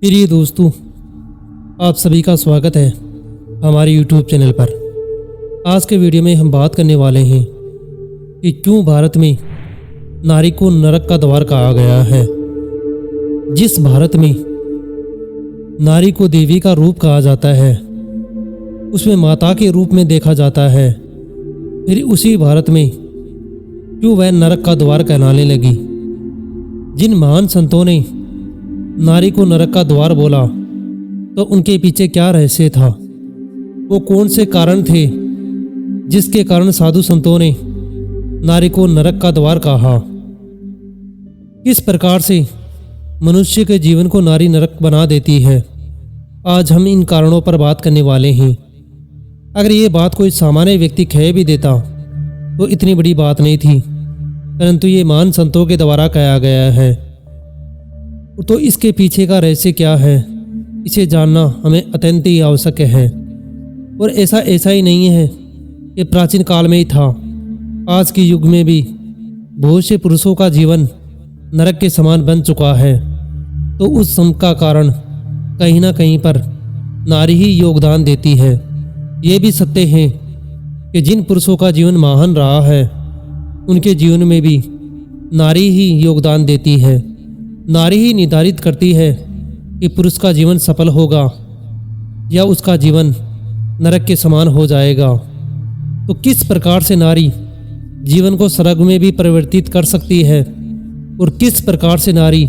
प्रिय दोस्तों, आप सभी का स्वागत है हमारे YouTube चैनल पर। आज के वीडियो में हम बात करने वाले हैं कि क्यों भारत में नारी को नरक का द्वार कहा गया है। जिस भारत में नारी को देवी का रूप कहा जाता है, उसमें माता के रूप में देखा जाता है, फिर उसी भारत में क्यों वह नरक का द्वार कहलाने लगी। जिन महान संतों ने नारी को नरक का द्वार बोला तो उनके पीछे क्या रहस्य था, वो कौन से कारण थे जिसके कारण साधु संतों ने नारी को नरक का द्वार कहा। किस प्रकार से मनुष्य के जीवन को नारी नरक बना देती है, आज हम इन कारणों पर बात करने वाले हैं। अगर ये बात कोई सामान्य व्यक्ति कह भी देता तो इतनी बड़ी बात नहीं थी, परंतु ये महान संतों के द्वारा कहा गया है। तो इसके पीछे का रहस्य क्या है, इसे जानना हमें अत्यंत ही आवश्यक है। और ऐसा ही नहीं है कि प्राचीन काल में ही था, आज के युग में भी बहुत से पुरुषों का जीवन नरक के समान बन चुका है। तो उस सम का कारण कहीं ना कहीं पर नारी ही योगदान देती है। ये भी सत्य है कि जिन पुरुषों का जीवन महान रहा है, उनके जीवन में भी नारी ही योगदान देती है। नारी ही निर्धारित करती है कि पुरुष का जीवन सफल होगा या उसका जीवन नरक के समान हो जाएगा। तो किस प्रकार से नारी जीवन को स्वर्ग में भी परिवर्तित कर सकती है और किस प्रकार से नारी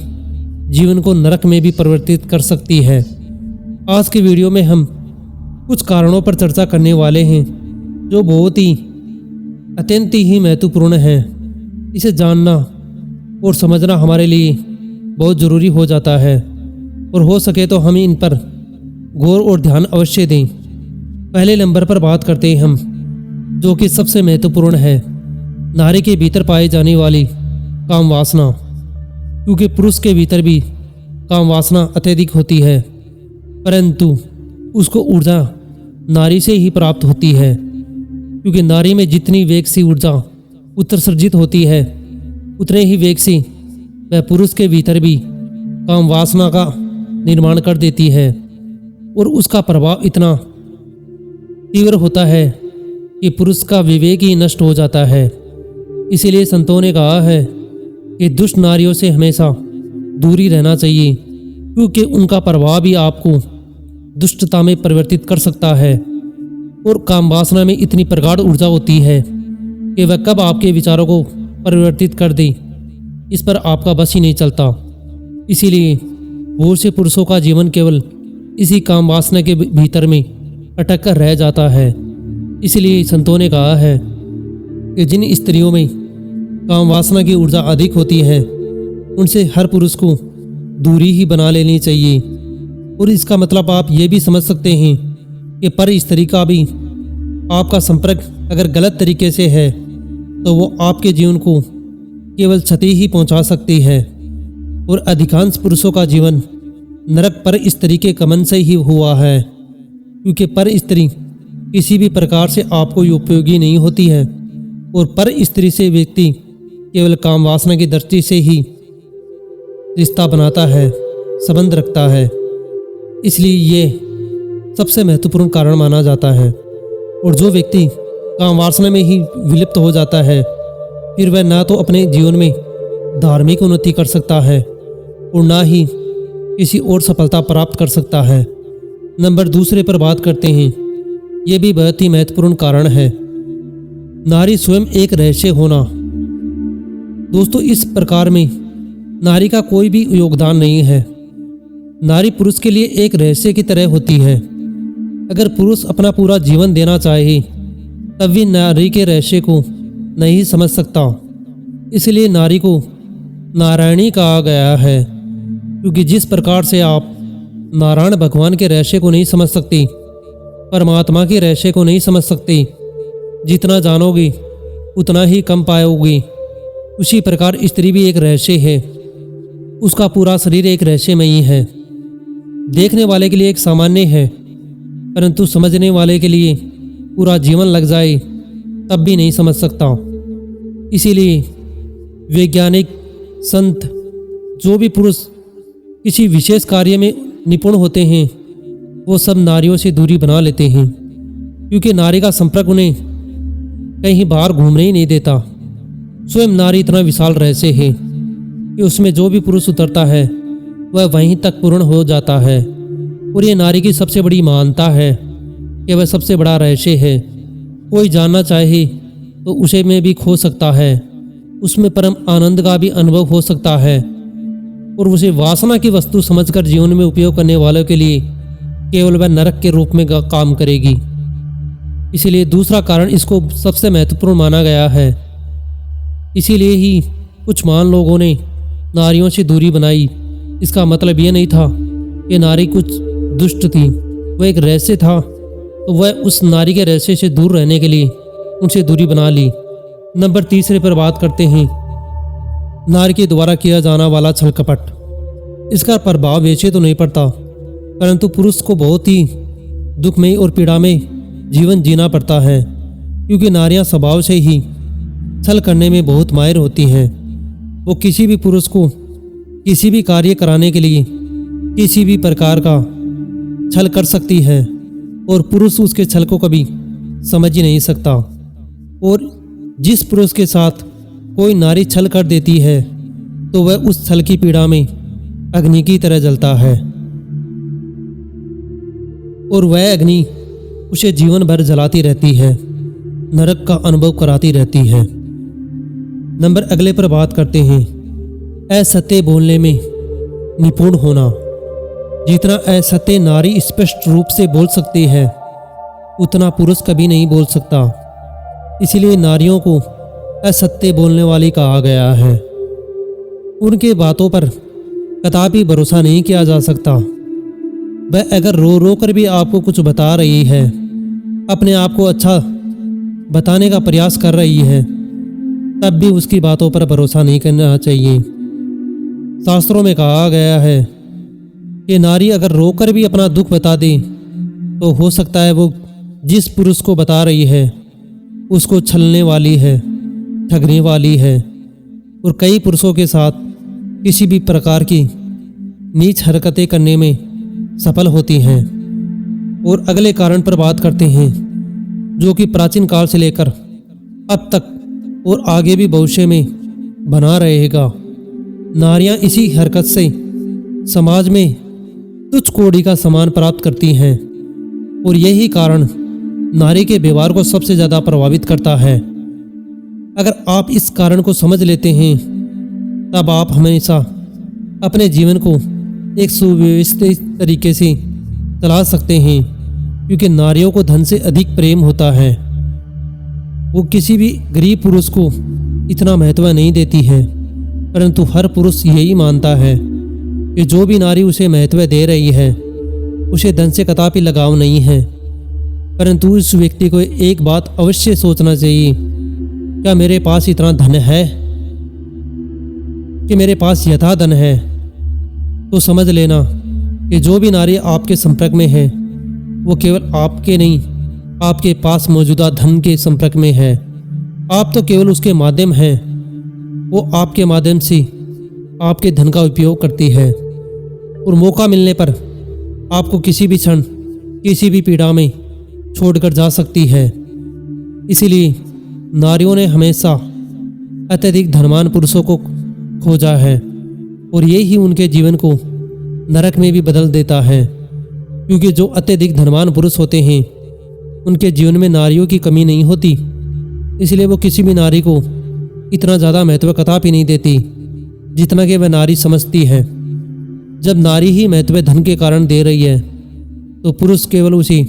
जीवन को नरक में भी परिवर्तित कर सकती है, आज के वीडियो में हम कुछ कारणों पर चर्चा करने वाले हैं जो बहुत ही अत्यंत ही महत्वपूर्ण है। इसे जानना और समझना हमारे लिए बहुत ज़रूरी हो जाता है और हो सके तो हम इन पर गौर और ध्यान अवश्य दें। पहले नंबर पर बात करते हैं हम, जो कि सबसे महत्वपूर्ण है, नारी के भीतर पाई जाने वाली काम वासना। क्योंकि पुरुष के भीतर भी काम वासना अत्यधिक होती है, परंतु उसको ऊर्जा नारी से ही प्राप्त होती है। क्योंकि नारी में जितनी वेग से ऊर्जा उत्सर्जित होती है, उतने ही वेग से वह पुरुष के भीतर भी काम वासना का निर्माण कर देती है और उसका प्रभाव इतना तीव्र होता है कि पुरुष का विवेक ही नष्ट हो जाता है। इसीलिए संतों ने कहा है कि दुष्ट नारियों से हमेशा दूरी रहना चाहिए, क्योंकि उनका प्रभाव भी आपको दुष्टता में परिवर्तित कर सकता है। और काम वासना में इतनी प्रगाढ़ ऊर्जा होती है कि वह कब आपके विचारों को परिवर्तित कर दे, इस पर आपका बस ही नहीं चलता। इसीलिए बहुत से पुरुषों का जीवन केवल इसी काम वासना के भीतर में अटक कर रह जाता है। इसलिए संतों ने कहा है कि जिन स्त्रियों में काम वासना की ऊर्जा अधिक होती है, उनसे हर पुरुष को दूरी ही बना लेनी चाहिए। और इसका मतलब आप ये भी समझ सकते हैं कि पर स्त्री का भी आपका संपर्क अगर गलत तरीके से है तो वो आपके जीवन को केवल क्षति ही पहुंचा सकती है। और अधिकांश पुरुषों का जीवन नरक पर स्त्री के कमन से ही हुआ है, क्योंकि पर स्त्री किसी भी प्रकार से आपको उपयोगी नहीं होती है और पर स्त्री से व्यक्ति केवल काम वासना की दृष्टि से ही रिश्ता बनाता है, संबंध रखता है। इसलिए ये सबसे महत्वपूर्ण कारण माना जाता है। और जो व्यक्ति काम वासना में ही विलिप्त हो जाता है, फिर वह ना तो अपने जीवन में धार्मिक उन्नति कर सकता है और ना ही किसी और सफलता प्राप्त कर सकता है। नंबर दूसरे पर बात करते हैं, यह भी बहुत ही महत्वपूर्ण कारण है, नारी स्वयं एक रहस्य होना। दोस्तों, इस प्रकार में नारी का कोई भी योगदान नहीं है। नारी पुरुष के लिए एक रहस्य की तरह होती है। अगर पुरुष अपना पूरा जीवन देना चाहे तब भी नारी के रहस्य को नहीं समझ सकता। इसलिए नारी को नारायणी कहा गया है, क्योंकि जिस प्रकार से आप नारायण भगवान के रहस्य को नहीं समझ सकते, परमात्मा के रहस्य को नहीं समझ सकते, जितना जानोगे उतना ही कम पाओगे, उसी प्रकार स्त्री भी एक रहस्य है। उसका पूरा शरीर एक रहस्यमयी है। देखने वाले के लिए एक सामान्य है, परंतु समझने वाले के लिए पूरा जीवन लग जाए तब भी नहीं समझ सकता। इसीलिए वैज्ञानिक, संत, जो भी पुरुष किसी विशेष कार्य में निपुण होते हैं वो सब नारियों से दूरी बना लेते हैं, क्योंकि नारी का संपर्क उन्हें कहीं बाहर घूमने ही नहीं देता। स्वयं नारी इतना विशाल रहस्य है कि उसमें जो भी पुरुष उतरता है वह वहीं तक पूर्ण हो जाता है। और ये नारी की सबसे बड़ी महानता है कि वह सबसे बड़ा रहस्य है। कोई जानना चाहे तो उसे में भी खो सकता है, उसमें परम आनंद का भी अनुभव हो सकता है, और उसे वासना की वस्तु समझकर जीवन में उपयोग करने वालों के लिए केवल वह नरक के रूप में काम करेगी। इसीलिए दूसरा कारण इसको सबसे महत्वपूर्ण माना गया है। इसीलिए ही कुछ महान लोगों ने नारियों से दूरी बनाई। इसका मतलब यह नहीं था कि नारी कुछ दुष्ट थी, वह एक रहस्य था, तो वह उस नारी के रहस्य से दूर रहने के लिए उनसे दूरी बना ली। नंबर तीसरे पर बात करते हैं नारी के द्वारा किया जाना वाला छल कपट। इसका प्रभाव वैसे तो नहीं पड़ता, परंतु पुरुष को बहुत ही दुखमय और पीड़ामय जीवन जीना पड़ता है, क्योंकि नारियां स्वभाव से ही छल करने में बहुत माहिर होती हैं। वो किसी भी पुरुष को किसी भी कार्य कराने के लिए किसी भी प्रकार का छल कर सकती है, और पुरुष उसके छल को कभी समझ ही नहीं सकता। और जिस पुरुष के साथ कोई नारी छल कर देती है तो वह उस छल की पीड़ा में अग्नि की तरह जलता है, और वह अग्नि उसे जीवन भर जलाती रहती है, नरक का अनुभव कराती रहती है। नंबर अगले पर बात करते हैं असत्य बोलने में निपुण होना। जितना असत्य नारी स्पष्ट रूप से बोल सकती है उतना पुरुष कभी नहीं बोल सकता। इसलिए नारियों को असत्य बोलने वाली कहा गया है। उनके बातों पर कदापि भरोसा नहीं किया जा सकता। वह अगर रो रो कर भी आपको कुछ बता रही है, अपने आप को अच्छा बताने का प्रयास कर रही है, तब भी उसकी बातों पर भरोसा नहीं करना चाहिए। शास्त्रों में कहा गया है कि नारी अगर रोकर भी अपना दुख बता दे तो हो सकता है वो जिस पुरुष को बता रही है उसको छलने वाली है, ठगने वाली है, और कई पुरुषों के साथ किसी भी प्रकार की नीच हरकतें करने में सफल होती हैं। और अगले कारण पर बात करते हैं जो कि प्राचीन काल से लेकर अब तक और आगे भी भविष्य में बना रहेगा। नारियां इसी हरकत से समाज में तुच्छ कोड़ी का सम्मान प्राप्त करती हैं, और यही कारण नारी के व्यवहार को सबसे ज़्यादा प्रभावित करता है। अगर आप इस कारण को समझ लेते हैं तब आप हमेशा अपने जीवन को एक सुव्यवस्थित तरीके से चला सकते हैं, क्योंकि नारियों को धन से अधिक प्रेम होता है। वो किसी भी गरीब पुरुष को इतना महत्व नहीं देती है, परंतु हर पुरुष यही मानता है कि जो भी नारी उसे महत्व दे रही है उसे धन से कदापि लगाव नहीं है। परंतु उस व्यक्ति को एक बात अवश्य सोचना चाहिए, क्या मेरे पास इतना धन है कि मेरे पास यथा धन है? तो समझ लेना कि जो भी नारी आपके संपर्क में है वो केवल आपके नहीं, आपके पास मौजूदा धन के संपर्क में है। आप तो केवल उसके माध्यम हैं, वो आपके माध्यम से आपके धन का उपयोग करती है, और मौका मिलने पर आपको किसी भी क्षण किसी भी पीड़ा में छोड़कर जा सकती है। इसीलिए नारियों ने हमेशा अत्यधिक धनवान पुरुषों को खोजा है, और यही उनके जीवन को नरक में भी बदल देता है, क्योंकि जो अत्यधिक धनवान पुरुष होते हैं उनके जीवन में नारियों की कमी नहीं होती। इसलिए वो किसी भी नारी को इतना ज़्यादा महत्व कदापि नहीं देती जितना कि वह नारी समझती है। जब नारी ही महत्व धन के कारण दे रही है तो पुरुष केवल उसी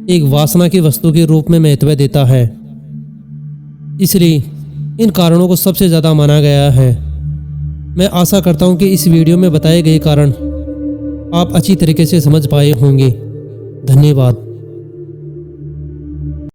एक वासना की वस्तु के रूप में महत्व देता है। इसलिए इन कारणों को सबसे ज़्यादा माना गया है। मैं आशा करता हूँ कि इस वीडियो में बताए गए कारण आप अच्छी तरीके से समझ पाए होंगे। धन्यवाद।